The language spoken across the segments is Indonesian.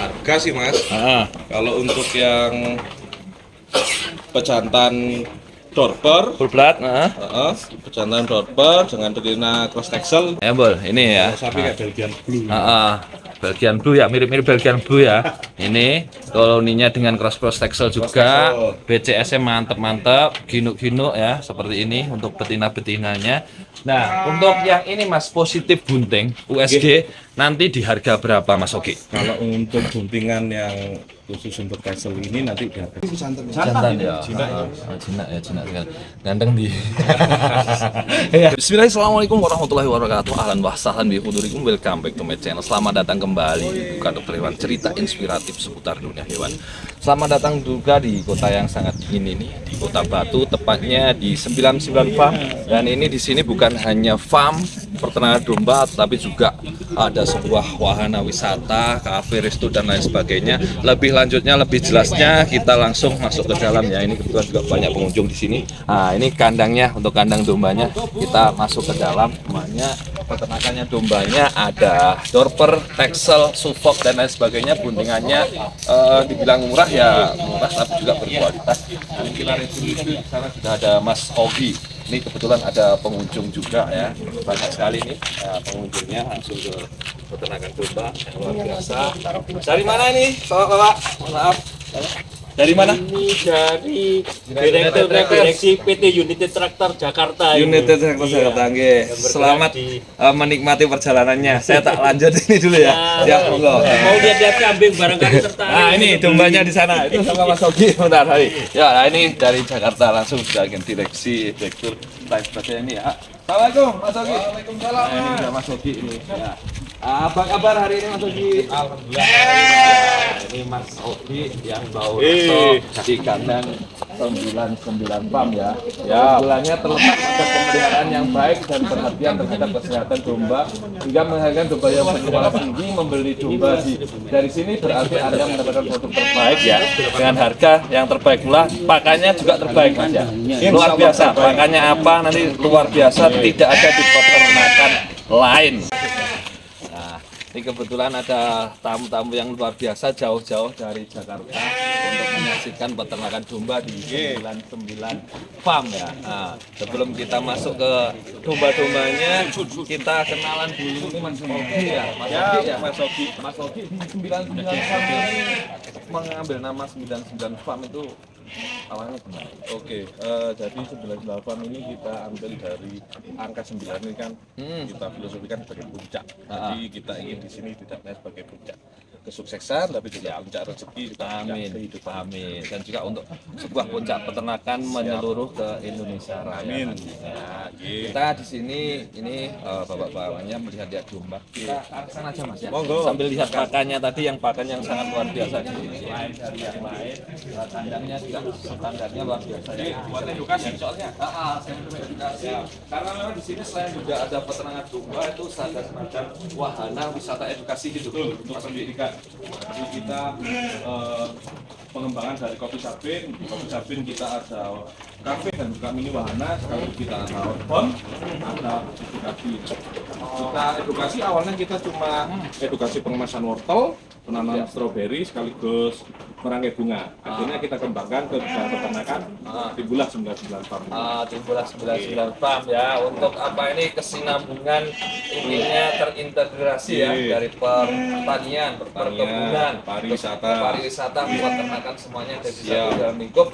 harga sih Mas, Ah, kalau untuk yang pejantan dorper, full blood. pejantan dorper dengan betina cross texel, Ya, Bol, ini ya. sapi kayak Belgian Blue. Belgian Blue ya, mirip-mirip Belgian Blue ya. Ini koloninya dengan cross texel juga. BCS-nya mantep-mantep, ginuk-ginuk ya, seperti ini untuk betina-betinanya. Nah, untuk yang ini Mas, positif bunting USG nanti di harga berapa Mas Oki? Kalau untuk buntingan yang khusus untuk texel ini nanti di harga Jantan ya. Jinak ya, jinak sekali. Ganteng di. Ya. Bismillahirrahmanirrahim. Assalamualaikum warahmatullahi wabarakatuh. Ahlan wa sahlan bi hudurikum. Welcome back to my channel. Selamat datang kembali di Bukan Dokter Hewan, cerita inspiratif seputar dunia hewan. Selamat datang juga di kota yang sangat dingin ini, di Kota Batu, tepatnya di 99 Farm. Dan ini di sini bukan hanya farm peternakan domba, tapi juga ada sebuah wahana wisata, kafe, resto dan lain sebagainya. Lebih lanjutnya, lebih jelasnya kita langsung masuk ke dalam ya. Ini kebetulan juga banyak pengunjung di sini. Nah, ini kandangnya, untuk kandang dombanya kita masuk ke dalam. Semuanya peternakannya dombanya ada dorper, texel, sufok dan lain sebagainya. Buntingannya dibilang murah ya murah, tapi juga berkualitas. Dan kita review di sana sudah ada Mas Ogi. Ini kebetulan ada pengunjung juga ya, banyak sekali nih pengunjungnya langsung ke peternakan domba yang luar biasa. Dari mana ini, Bapak? Maaf. Dari mana? Ini dari Direksi PT United Tractor Jakarta. United Tractor Jakarta. Nggih. Selamat menikmati perjalanannya. Saya tak lanjut ini dulu ya. Ya, monggo. Mau lihat-lihat kambing barangkali tertarik. Nah, ini dombanya di sana. Itu sama Mas Ogi. Bentar, hari. Ya, nah ini dari Jakarta langsung sudah direksi, direktur lain sebagainya ini ya. Assalamualaikum Mas Ogi. Waalaikumsalam. Nah, ini juga Mas Ogi ini. Ya. Apa kabar hari ini Mas Ogi? Alhamdulillah. Ini Mas Ogi yang bawa di kandang 99 Farm ya. Ya, keunggulannya terletak pada pemeliharaan yang baik dan perhatian terhadap kesehatan domba hingga menghasilkan domba yang berkualitas tinggi. Membeli domba dari sini berarti Anda mendapatkan produk terbaik ya, dengan harga yang terbaik pula. Pakannya juga terbaik Mas ya. Luar biasa. Pakannya apa nanti luar biasa, tidak ada di peternakan lain. Ini kebetulan ada tamu-tamu yang luar biasa jauh-jauh dari Jakarta untuk menyaksikan peternakan domba di 99 Farm ya. Nah, sebelum kita masuk ke domba-dombanya, kita kenalan dulu. Ini Mas Ogi ya. Mas Ogi. Mas Ogi di 99 Farm ini mengambil nama 99 Farm itu awalnya gimana? Oke, jadi 99 Farm ini kita ambil dari angka 9 ini kan kita filosofikan sebagai puncak. Jadi kita ingin di sini tidak hanya sebagai puncak kesuksesan, tapi juga puncak rezeki, juga puncak kehidupan. Amin. Dan juga untuk sebuah puncak peternakan menyeluruh ke Indonesia Raya. Amin. Ya, kita di sini ini bapak-bapaknya melihat lihat domba. Kita ke sana aja Mas ya. Monggo. Sambil lihat pakannya tadi, yang pakan yang sangat luar biasa di sini. Lain dari yang lain. Kandangnya juga standarnya luar biasa. Jadi buat edukasi soalnya. Saya edukasi. Karena memang di sini selain juga ada peternakan domba, itu ada semacam wahana wisata edukasi gitu. Untuk pendidikan. Jadi kita pengembangan dari kopi sabin kita ada kafe dan juga mini wahana, sekaligus kita ada pon, ada edukasi. Kita edukasi awalnya kita cuma edukasi pengemasan wortel, penanaman stroberi sekaligus merangkai bunga. Akhirnya kita kembangkan ke bidang peternakan Timbulah 99 Farm. Timbulah 99 Farm ya. Untuk apa ini kesinambungan ininya terintegrasi ya, dari pertanian, perkebunan, pariwisata, peternakan semuanya dari satu dalam lingkup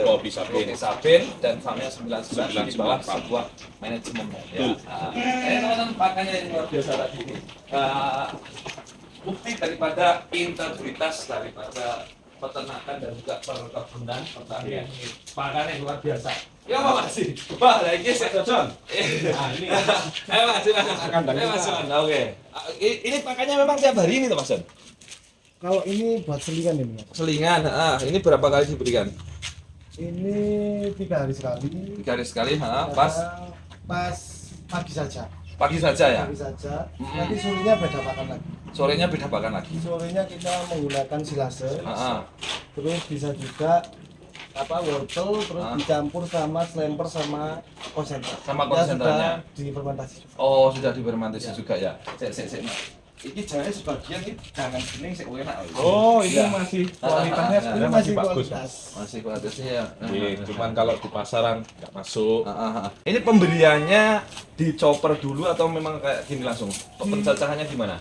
Kopi Sabin dan farmnya 99 di bawah sebuah manajemen ya. Teman-teman pakannya yang luar biasa tadi ini. Bukti daripada integritas daripada peternakan dan juga perkebunan pertanian ini. Pakannya luar biasa. Ya Pak Masih. Wah, lagi saya John. Ini. Masih. Oke. Ini pakannya memang tiap hari ini tuh Mas John? Kalau ini buat selingan ini. Selingan. Ini berapa kali diberikan? Ini 3 hari sekali. 3 hari sekali, Pas pagi saja. Pagi saja ya. Pagi saja. Nanti sorenya beda pakan lagi. Sorenya beda pakan lagi. Sorenya kita menggunakan silase. Terus bisa juga wortel terus dicampur sama slemper sama konsentrat. Sama konsentratnya. Sudah difermentasi. Oh, sudah difermentasi juga ya. Sik. ini jangan sebagian ini jangan bening sih enak. Oh, ini Ya. masih kualitasnya Ini sebenarnya masih masih bagus. kualitas. Masih kualitasnya ya. Iya, cuman kalau di pasaran nggak masuk. Ini pembeliannya dicoper dulu atau memang kayak gini langsung? Pencacahannya gimana?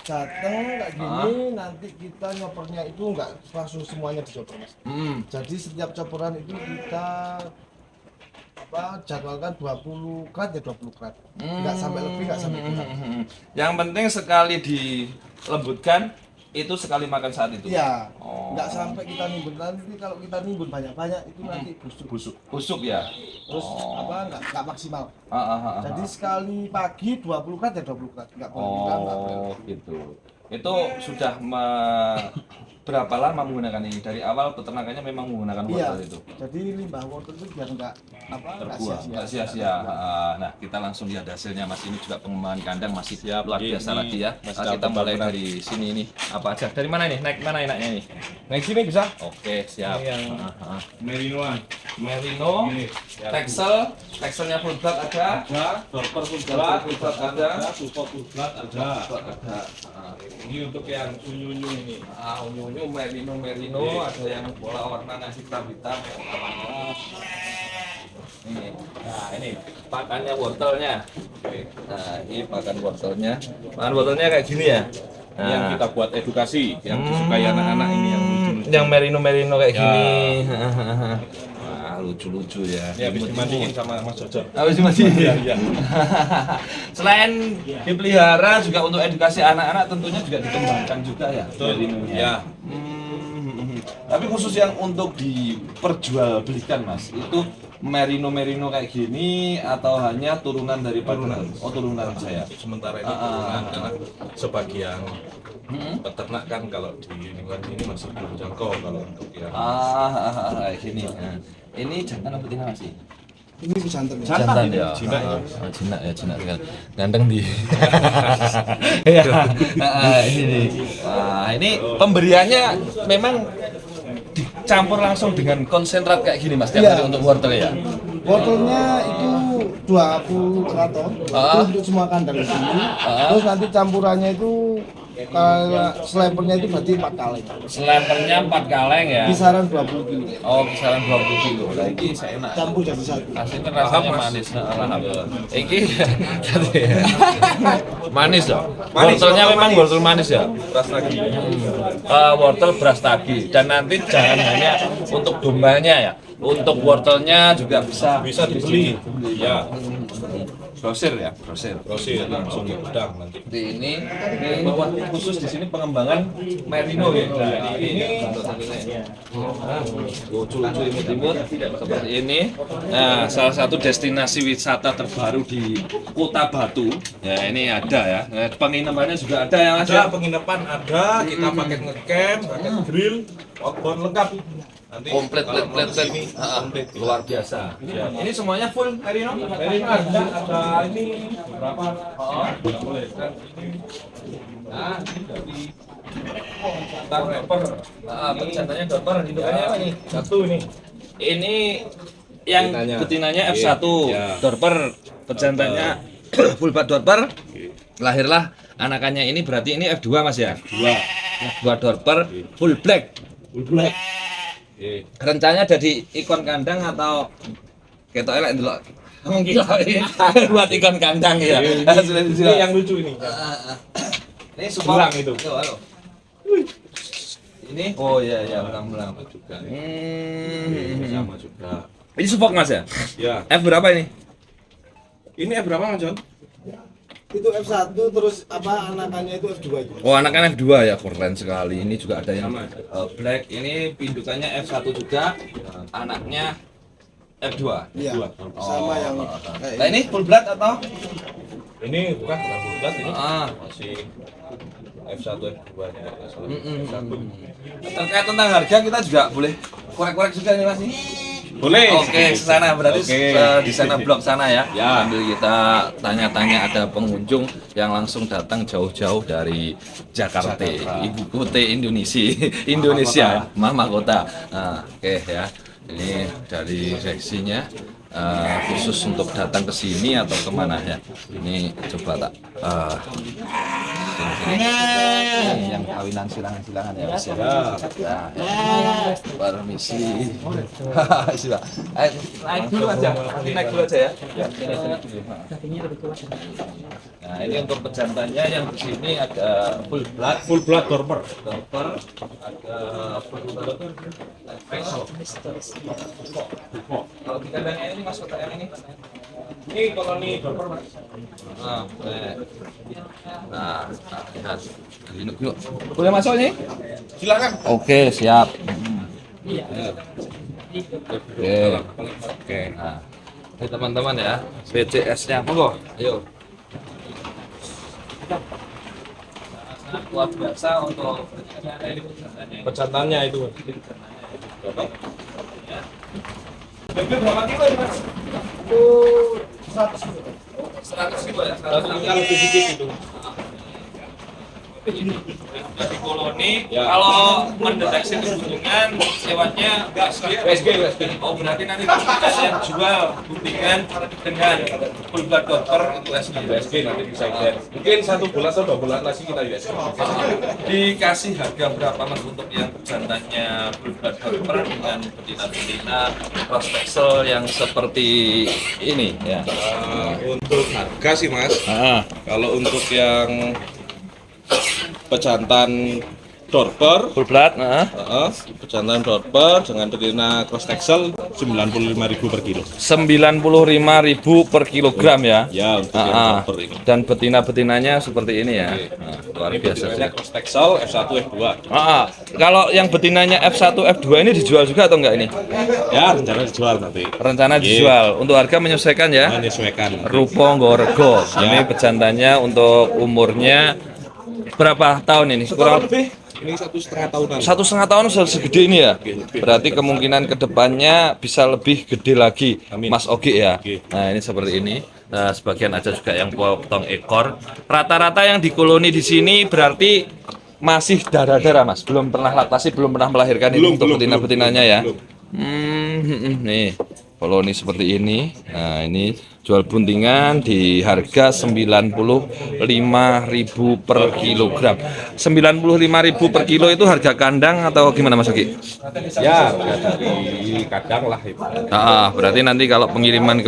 Datang kayak gini, nanti kita nyopernya itu nggak langsung semuanya dicoper mas. Jadi setiap coporan itu kita jadwalkan 20 krat ya 20 krat. Nggak sampai lebih, nggak sampai kurang. Yang penting sekali dilembutkan itu sekali makan saat itu. Iya. Oh. Nggak sampai kita nimbun, nanti kalau kita nimbun banyak-banyak itu nanti busuk. Busuk ya. Terus nggak maksimal. Ah. Jadi sekali pagi 20 krat ya 20 krat. Nggak boleh kurang, nggak boleh Oh, lebih. gitu. Itu sudah berapa lama menggunakan ini? Dari awal peternakannya memang menggunakan Iya. wortel itu. Jadi limbah wortel itu biar nggak Terbuang, nggak sia-sia. Nah, kita langsung lihat hasilnya Mas. Ini juga pengembangan kandang masih luar lagi. biasa Ini lagi ya. masih Nah, kita dapat mulai benar. dari sini ini. Apa aja? Dari mana nih? Naik mana enaknya nih? Naik sini bisa? Oke, siap. Ini yang Merinoan. Merino, Ini, ya. Texelnya full blood ada. Ada, dorper full Dorper blood, full blood ada. support full blood ada. Ada. Ini untuk yang unyu-unyu ini. Unyu-unyu merino, ada yang pola warna hitam-hitam. Ini pakannya wortelnya. Nah, ini pakan wortelnya. Pakan wortelnya kayak gini ya. Ini yang kita buat edukasi, yang disukai anak-anak ini yang lucu-lucu. Yang merino kayak Ya. gini. Wah, lucu-lucu ya. Ini habis dimandiin sama Mas Jojo. Habis dimandiin. Iya. Selain dipelihara juga untuk edukasi anak-anak tentunya juga dikembangkan juga ya. merinonya. Ya. Tapi khusus yang untuk diperjualbelikan Mas, itu merino kayak gini atau hanya turunan dari turunan saya. Sementara ini turunan karena sebagian peternak kan kalau di lingkungan ini masih belum jangkau kalau untuk yang Kayak gini. Nah, ini jantan apa betina Mas? Ini pesantan. Jantan ya. Jinak ya. Jinak ya, jinak sekali. Ganteng di. Ya. Ini pemberiannya memang dicampur langsung dengan konsentrat kayak gini Mas, tiap Iya. hari untuk wortel ya. Wortelnya itu 20 keraton itu untuk semua kandang di sini. Terus nanti campurannya itu kayak slempernya itu berarti 4 kaleng. Slempernya 4 kaleng ya. Kisaran 20 kilo. Oh, kisaran 20 kilo. Lah iki saya enak. Campur jadi satu. Aslinya rasanya manis. Alhamdulillah. Iki manis ya. Wortelnya memang wortel manis ya. beras lagi. Wortel beras tagi dan nanti jangan hanya untuk dombanya ya. Untuk wortelnya juga bisa Dibeli. Ya, grosir ya, grosir. proses langsung di gudang nanti. Ini bawah khusus di sini pengembangan merino ya. Nah, ini lucu-lucu imut-imut seperti ini. Nah, salah satu destinasi wisata terbaru di Kota Batu. Ya, ini ada ya. Nah, penginapannya juga ada ya Mas. Ada penginapan ada, kita paket ngecamp, paket grill, outbound lengkap. Nanti Komplit, kalau mau kesini, komplit, luar biasa. Ya. Ini semuanya full merino. Merino ada ini berapa? Boleh kan? Nah, ini dari dorper. Perjantannya dorper, hitungannya apa nih? Satu ini. Ini yang Betinanya. betinanya F1, Iya. dorper, perjantannya full bad dorper. Lahirlah anakannya ini berarti ini F2 Mas ya? F2 dorper, full black. Full black. Rencanya jadi ikon kandang atau ketok elek ndelok. Mungkin buat ikon kandang ya. Ini yang lucu ini. Ini support Belang itu. Halo. Ini oh iya belang-belang Juga. Hmm. Sama juga. Ini support Mas ya? Ya. F berapa ini? Ini berapa Mas John? Itu F1 terus anakannya itu F2 itu. Oh, anaknya F2 ya, keren sekali. Ini juga ada yang black. Ini pindukannya F1 juga. Anaknya F2. Iya. Sama yang kayak Nah, ini full blood atau? Ini bukan full blood ini. Masih F1 F2 nya kalau nggak salah. F1. Terkait tentang harga kita juga boleh korek-korek juga nih Mas. Boleh. Oke, ke sana berarti Oke. di sana blok sana ya. Ya. Sambil kita tanya-tanya ada pengunjung yang langsung datang jauh-jauh dari Jakarta, ibu kota Indonesia, Mama Kota. Nah, oke ya. Ini dari seksinya khusus untuk datang ke sini atau kemana ya? Ini coba tak ini yang kawinan silangan ya Mas ya. Nah, permisi. Siap. Naik dulu aja ya. Nah, ini untuk pejantannya yang di sini ada full blood dorper, ada full blood peso. Kalau di kandangnya ini Mas kotak yang ini. Ini koloni dorper Mas. Nah, lihat. Yuk. Boleh masuk nih? Silakan. Oke, siap. Oke. Nah, ini teman-teman ya, BCS-nya. Monggo, ayo. Sangat luar biasa untuk Pecantannya itu. Berapa kilo ya, Mas? Itu 100 kilo. 100 kilo ya. 100 kilo lebih sedikit itu. Dari koloni, kalau mendeteksi kebutuhan lewatnya USG. Oh berarti nanti kita jual buktikan dengan full blood doctor itu USG nanti bisa lihat. Mungkin 1 bulan atau 2 bulan lagi kita USG. Dikasih harga berapa Mas untuk yang jantannya full blood doctor dengan betina-betina cross texel yang seperti ini ya? Untuk harga sih Mas, kalau untuk yang pejantan dorper, Full blood, pejantan dorper dengan betina cross texel 95.000 per kilo. 95.000 per kilogram ya? Ya, untuk yang dorper ini. Dan betina-betinanya seperti ini ya? Nah, luar Ini biasa betinanya sih. cross texel F1 F2. Kalau yang betinanya F1, F2 ini dijual juga atau enggak ini? Ya, rencana dijual nanti. Rencana dijual. Untuk harga menyesuaikan ya? Menyesuaikan. Rupo Ngorego. Ini bejantannya untuk umurnya berapa tahun ini? Kurang lebih Ini 1,5 tahunan. 1,5 tahun sudah segede ini ya? Berarti kemungkinan kedepannya bisa lebih gede lagi, Amin. Mas Ogi ya? Oke. Nah ini seperti ini. Nah, sebagian ada juga yang potong ekor. Rata-rata yang dikoloni di sini berarti masih darah-darah Mas, belum pernah laktasi, belum pernah melahirkan ini untuk betina-betinanya ya? Nih koloni seperti ini. Nah ini jual buntingan di harga 95.000 per kilogram. 95.000 per kilo itu harga kandang atau gimana Mas Ogi? Ya, dari kadang lah itu. Berarti nanti kalau pengiriman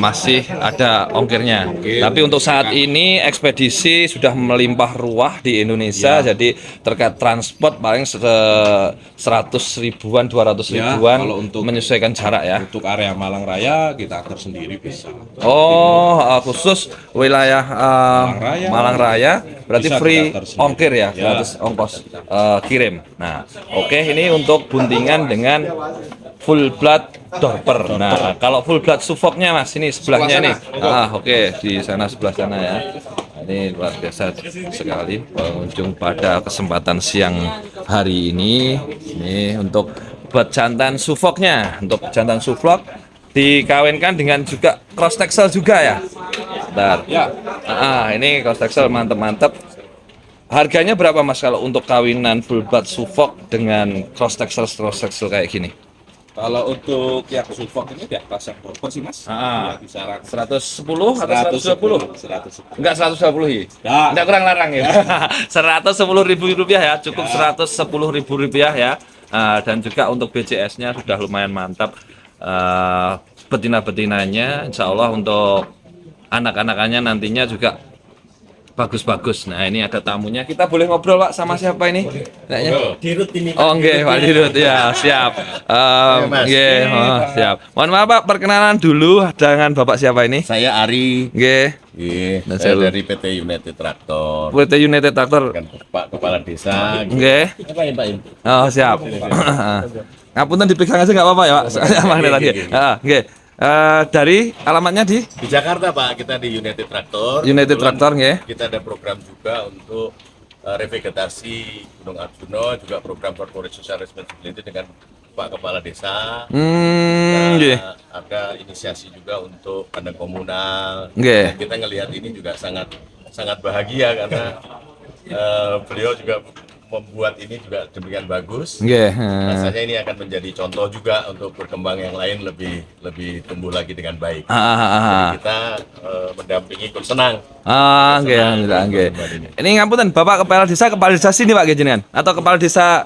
masih ada ongkirnya. Tapi untuk saat ini ekspedisi sudah melimpah ruah di Indonesia, jadi terkait transport paling 100 ribuan, 200 Ya, ribuan kalau untuk- menyesuaikan jarak ya. Untuk area Malang Raya kita antar sendiri bisa. Khusus wilayah Malang Raya berarti Bisa free kita antar sendiri. ongkir ya, Ya. gratis ongkos kirim. Nah, oke ini untuk buntingan dengan full blood dorper. Nah, kalau full blood sufoknya Mas ini sebelahnya nih. Oke di sana sebelah sana ya. Nah, ini luar biasa sekali pengunjung pada kesempatan siang hari ini. Ini untuk jantan sufoknya, untuk jantan sufok dikawinkan dengan juga cross texel juga ya. Bentar. Ya. Ini cross texel mantep-mantep. Harganya berapa Mas kalau untuk kawinan full blood sufok dengan cross texel kayak gini? Kalau untuk yang sulfok ini ya pasang proper sih Mas. Ya, kisaran 110 atau 120? 110. Enggak 120 ya? Ya. Enggak kurang larang ya. 110.000 rupiah ya, cukup 110.000 rupiah ya. Dan juga untuk BCS-nya sudah lumayan mantap. Betina-betinanya insya Allah untuk anak-anakannya nantinya juga bagus-bagus. Nah ini ada tamunya, kita boleh ngobrol Pak sama siapa ini? Kayaknya. Dirut ini. Oh nggih Pak Dirut ya siap. Nggih, siap. Mohon maaf Pak, perkenalan dulu dengan Bapak siapa ini? Saya Ari, Nggih. saya Saya dari PT United Traktor, PT United Traktor. kan Pak Kepala Desa. Nggih. Apa ya Pak? Oh siap. Ngapunten dipegang aja nggak apa-apa ya Pak. Saya magnet tadi. Nggih. Dari alamatnya di Di Jakarta Pak, kita di United Traktor. United Kebetulan Traktor nggih. Kita ada program juga untuk revegetasi Gunung Arjuna, juga program corporate social responsibility dengan Pak Kepala Desa. Nggih. Ada inisiasi juga untuk kandang komunal. Nggih. Dan kita ngelihat ini juga sangat bahagia karena beliau juga membuat ini juga demikian bagus. Nggih. Rasanya ini akan menjadi contoh juga untuk berkembang yang lain lebih tumbuh lagi dengan baik. Ah. Jadi kita mendampingi ikut senang. Nggih, alhamdulillah, nggih. Ini ngapunten, Bapak kepala desa sini Pak jenengan atau kepala desa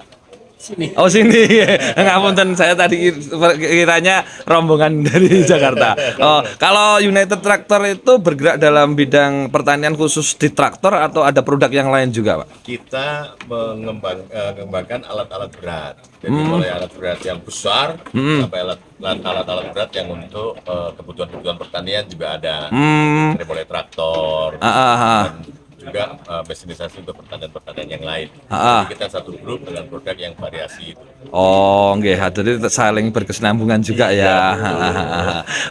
Sini. Oh sini, ngapunten saya tadi kiranya rombongan dari Jakarta. Oh, kalau United Tractor itu bergerak dalam bidang pertanian khusus di traktor atau ada produk yang lain juga, Pak? Kita mengembangkan alat-alat berat. Jadi mulai alat berat yang besar sampai alat-alat berat yang untuk kebutuhan pertanian juga ada. Dari mulai traktor dan juga mesinisasi untuk pertanian yang lain. Jadi kita satu grup dengan produk yang variasi itu. Oh, nggih, jadi saling berkesinambungan juga ya.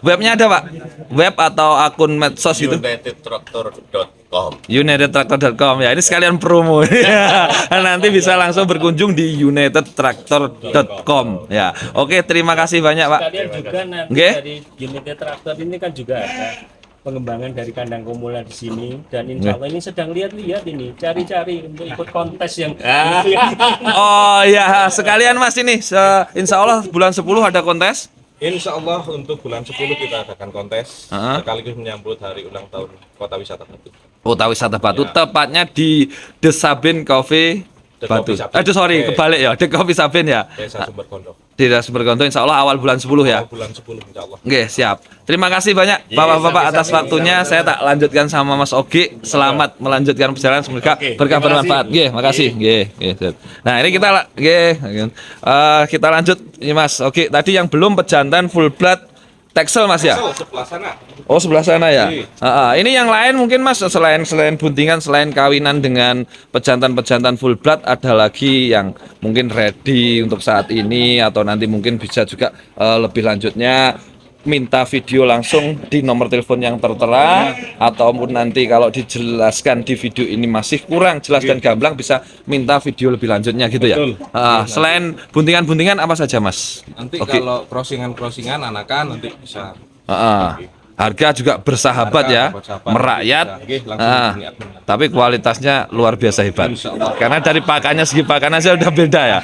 Webnya ada, Pak? Web atau akun medsos itu? UnitedTractor.com. UnitedTractor.com ya. Ini sekalian promo. Nanti bisa langsung berkunjung di UnitedTractor.com ya. Oke, terima kasih banyak, Pak. Kalian juga nanti Nggih. dari United Tractor ini kan juga ada pengembangan dari kandang komula di sini, dan insya Allah ini sedang lihat-lihat ini, cari-cari untuk ikut kontes yang Oh ya, sekalian Mas ini, insya Allah bulan 10 ada kontes. Insya Allah untuk bulan 10 kita adakan kontes sekaligus menyambut hari ulang tahun Kota Wisata Batu. Kota Wisata Batu, tepatnya di Desabin Coffee Batu. Kebalik ya, The Coffee Sabin ya. Desa Sumber Kondok. Di Desa Sumber Kondok, insya Allah awal bulan 10 ya. Bulan 10 insya Allah. Oke, siap. Terima kasih banyak Bapak-bapak atas waktunya. Saya tak lanjutkan sama Mas Ogi. Selamat melanjutkan perjalanan, semoga berkah bermanfaat. Nggih, makasih. Nggih, siap. Nah, ini kita lanjut ini Mas Ogi. Tadi yang belum pejantan full blood Texel Mas ya? Sebelah sana. Oh, sebelah sana ya. Ini yang lain mungkin Mas, selain buntingan, selain kawinan dengan pejantan-pejantan full blood, ada lagi yang mungkin ready untuk saat ini atau nanti mungkin bisa juga lebih lanjutnya minta video langsung di nomor telepon yang tertera, ataupun nanti kalau dijelaskan di video ini masih kurang jelas dan gamblang bisa minta video lebih lanjutnya gitu ya. Selain buntingan-buntingan apa saja Mas? Nanti kalau crossingan anakan nanti bisa. Harga juga bersahabat ya, merakyat, tapi kualitasnya luar biasa hebat. Karena dari pakannya, segi pakan aja udah beda ya.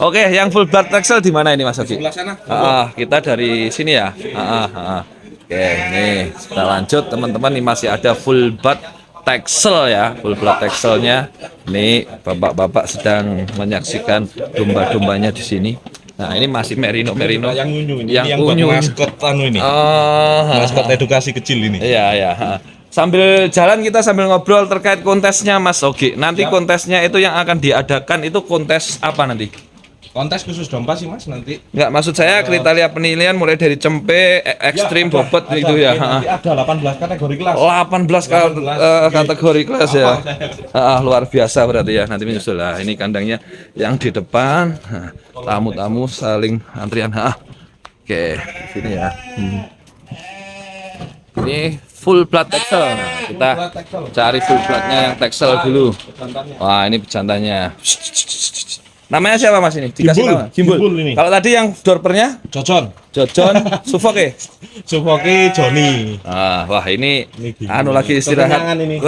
Oke, yang full blood Texel di mana ini Mas Ogi? Sebelah sana. Kita dari sini ya. Oke, nih kita lanjut teman-teman, ini masih ada full blood Texel ya, full blood Texelnya. Nih bapak-bapak sedang menyaksikan domba-dombanya di sini. Nah, ini masih merino yang unyu ini, yang buat unyu. maskot ini. Maskot edukasi kecil ini. Iya. Sambil jalan kita sambil ngobrol terkait kontesnya Mas Ogi. Nanti kontesnya itu yang akan diadakan itu kontes apa nanti? Kontes khusus domba sih Mas nanti. Enggak, maksud saya kriteria penilaian mulai dari cempe, ekstrim, bobot gitu ya. Nanti ada 18 kategori kelas. 18 kategori kelas ya. Luar biasa berarti ya. Nanti menyusul. Nah, ini kandangnya yang di depan. Tamu-tamu saling antrian. Oke, sini ya. Ini full blood Texel. Nah, kita cari full bloodnya yang Texel dulu. Wah, ini pejantannya. Namanya siapa Mas ini? Dikasih Gimbul. nama. Gimbul. Gimbul ini. Kalau tadi yang dorpernya Jojon. Sufoke. Sufoki Joni. Wah ini Gimbul. lagi istirahat. Kekenyangan ini.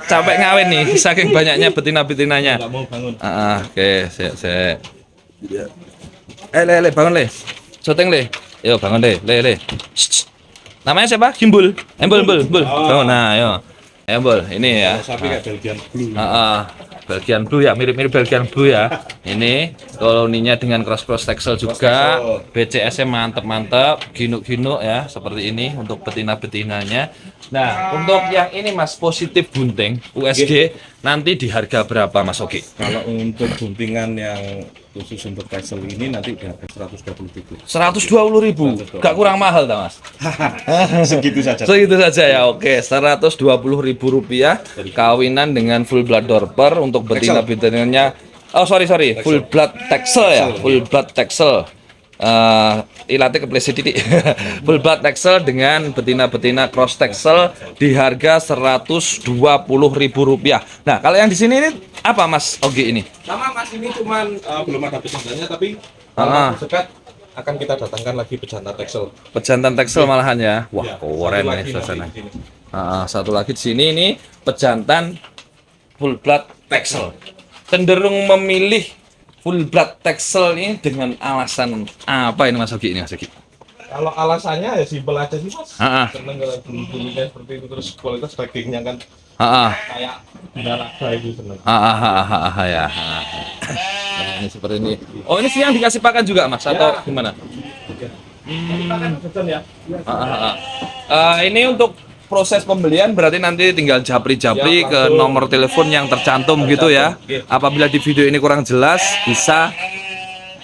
Capek ngawin nih saking banyaknya betina-betinanya. Enggak mau bangun. Oke, saya. Le, bangun le. Syuting le. Yo bangun le. Shh. Namanya siapa? Gimbul. Embul. Bangun. Nah, yo. Embul. Ini ya. Sapi kayak Belgian Blue. Belgian Blue ya, mirip-mirip Belgian Blue ya. Ini koloninya dengan cross Texel juga. BCS-nya mantep, ginuk-ginuk ya, seperti ini untuk betina-betinanya. Nah, untuk yang ini Mas, positif bunting USG nanti di harga berapa Mas Ogi? Kalau untuk buntingan yang khusus untuk Texel ini nanti di harga 120.000. 120.000. Gak kurang mahal dah Mas. Segitu saja. Segitu saja ya. Oke, 120.000 rupiah kawinan dengan full blood dorper untuk betina-betinanya. Oh, sorry. Full blood Texel ya. Full blood Texel. Ilatnya kepleset titik. Full blood Texel dengan betina-betina cross Texel di harga 120.000 rupiah. Nah, kalau yang di sini ini apa Mas Ogi ini? Sama Mas, ini cuman belum ada pejantannya, tapi kalau dekat akan kita datangkan lagi pejantan Texel. Pejantan Texel malahan ya. Wah, Ya, keren satu nih lagi suasana. nanti di sini. Satu lagi di sini ini pejantan full blood Texel. Cenderung memilih full blood Texel ini dengan alasan apa ini Mas Ogi ini Mas Ogi? Kalau alasannya ya simpel aja sih Mas. Ah, ah. Seneng kalau bulunya seperti itu, terus kualitas dagingnya kan Heeh. kayak bina itu seneng. Ya. Nah, ini seperti ini. Oh, ini siang dikasih pakan juga Mas atau gimana? Pesen ya. Ini untuk proses pembelian berarti nanti tinggal japri-japri Ya, ke langsung. nomor telepon yang tercantum gitu ya. Oke. Apabila di video ini kurang jelas bisa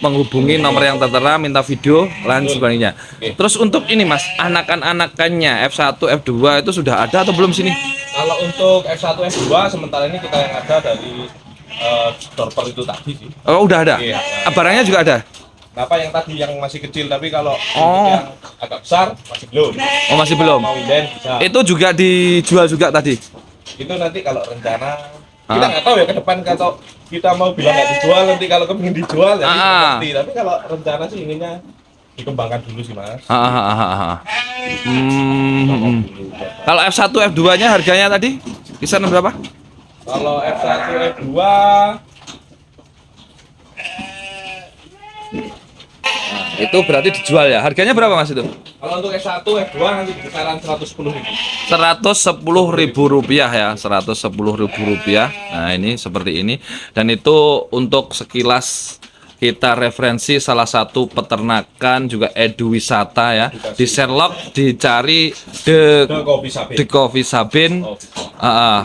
menghubungi nomor yang tertera, minta video dan sebagainya. Oke. Terus untuk ini Mas, anakan-anakannya F1, F2 itu sudah ada atau belum sini? Kalau untuk F1, F2 sementara ini kita yang ada dari dorper itu tadi sih. Oh, udah ada. Iya. Barangnya juga ada. Kenapa yang tadi yang masih kecil, tapi kalau Oh. yang agak besar masih belum. Oh, masih belum. Mau inden bisa. Itu juga dijual juga tadi. Itu nanti kalau rencana kita nggak tahu ya ke depan, kalau kita mau bilang nggak dijual, nanti kalau kepingin dijual ya pasti. Tapi kalau rencana sih inginnya dikembangkan dulu sih Mas. Kalau F1, F2-nya harganya tadi kisaran berapa? Kalau F1, F2 Itu berarti dijual ya. Harganya berapa Mas itu? kalau untuk F1, F2 nanti kisaran 110.000. Rp110.000 ya, Rp110.000. Nah, ini seperti ini. Dan itu untuk sekilas kita referensi salah satu peternakan juga eduwisata ya. Di Sherlock dicari Ke kopi sapi. di Coffee Sabin,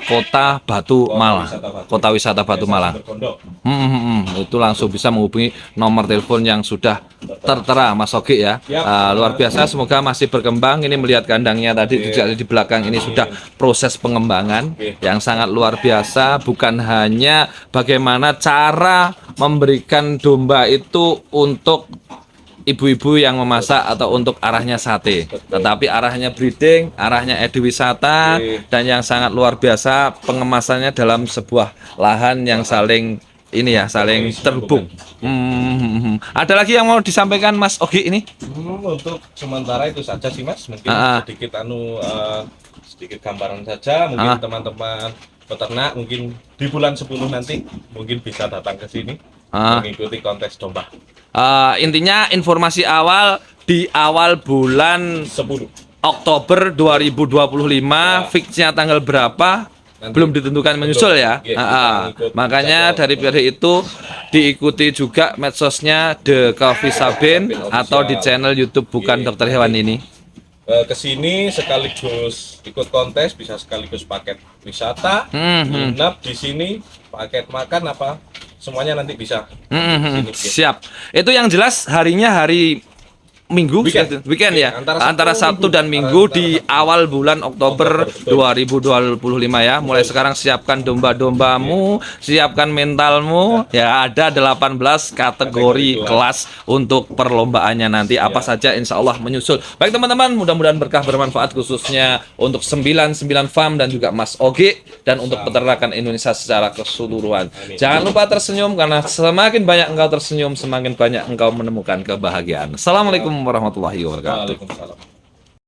Kota Batu Malang. Kota wisata Batu Malang. Berkondok. Itu langsung bisa menghubungi nomor telepon yang sudah tertera Mas Ogi ya. Luar biasa, semoga masih berkembang. Ini melihat kandangnya tadi juga di belakang ini sudah proses pengembangan yang sangat luar biasa. Bukan hanya bagaimana cara memberikan domba itu untuk ibu-ibu yang memasak atau untuk arahnya sate, tetapi arahnya breeding, arahnya eduwisata, dan yang sangat luar biasa pengemasannya dalam sebuah lahan yang saling ini ya, saling terhubung. Ada lagi yang mau disampaikan Mas Ogi ini? Untuk sementara itu saja sih Mas, mungkin sedikit gambaran saja, mungkin teman-teman peternak mungkin di bulan 10 nanti mungkin bisa datang ke sini mengikuti kontes domba. Intinya informasi awal di awal bulan 10 Oktober 2025, fixnya tanggal berapa? Nanti Belum ditentukan menyusul ya. Makanya dari itu diikuti juga medsosnya The Coffee Sabin atau di channel YouTube Bukan Dokter Hewan ini. Kesini sekaligus ikut kontes, bisa sekaligus paket wisata, nginep di sini, paket makan apa, semuanya nanti bisa. Siap. Itu yang jelas harinya hari Minggu, weekend ya, antara Sabtu dan Minggu di awal bulan Oktober 2025 ya. Mulai sekarang siapkan domba-dombamu, siapkan mentalmu ya. Ada 18 kategori kelas untuk perlombaannya nanti, apa saja insya Allah menyusul. Baik teman-teman, mudah-mudahan berkah bermanfaat khususnya untuk 99 Farm dan juga Mas Ogi, dan untuk peternakan Indonesia secara keseluruhan. Jangan lupa tersenyum, karena semakin banyak engkau tersenyum, semakin banyak engkau menemukan kebahagiaan. Assalamualaikum warahmatullahi wabarakatuh. Waalaikumsalam.